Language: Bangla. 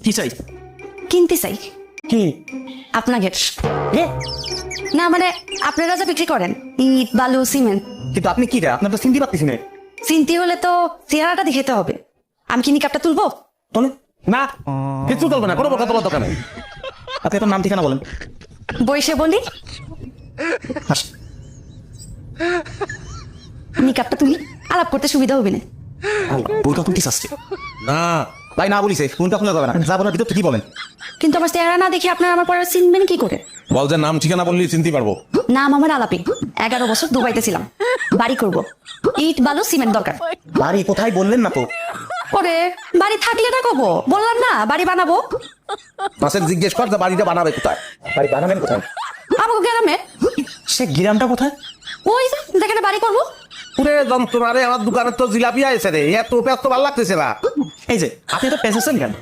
কি চাই? কিনতে চাই কি? আপনাকে। এ? না মানে আপনারা যা বিক্রি করেন ইট বালু সিমেন্ট, কিন্তু আপনি কি রে? আপনার তো চিনতে পারতেছি না। চিনতে হলে তো চেহারাটা দেখাতে হবে। আমি কি নিকাপটা তুলবো? তোলে না, কিছু চলবে না, কোনো কথা বলার দরকার নেই। আপনি আপনার নাম ঠিকানা বলেন। বসে বলি হাস। নিকাপটা তুলি, আলাপ করতে সুবিধা হবে না। বউটা তুলতে চাচ্ছে না ভাই, না বলিছে ফোনটা খোলা যাবে না, যা বলার ভিতর থেকে বলেন। কিন্তু আমার চেহারা না দেখে আপনারা আমার পরে চিনবেন কি করে? বল যে নাম ঠিকানা বললি চিনতে পারবো। নাম আমার আলাপি, 11 বছর দুবাইতে ছিলাম। বাড়ি করব, ইট বালু সিমেন্ট দরকার। বাড়ি কোথায় বললেন না তো। পরে বাড়ি থাকলে না কব, বললাম না বাড়ি বানাবো। মাসের জিজ্ঞেস কর যে বাড়িটা বানাবে কোথায়। বাড়ি বানাবেন কোথায়? আমাকে গ্রামে, সে গ্রামটা কোথায়? ওই যে যেখানে বাড়ি করবো। পুরে যন্ত্রণা রে, আমার দোকানের তো জিলাপি আছে রে, এত পেঁয়াজ তো ভালো লাগতেছে না। এই যে আপনি তো পেঁচেছেন কেন?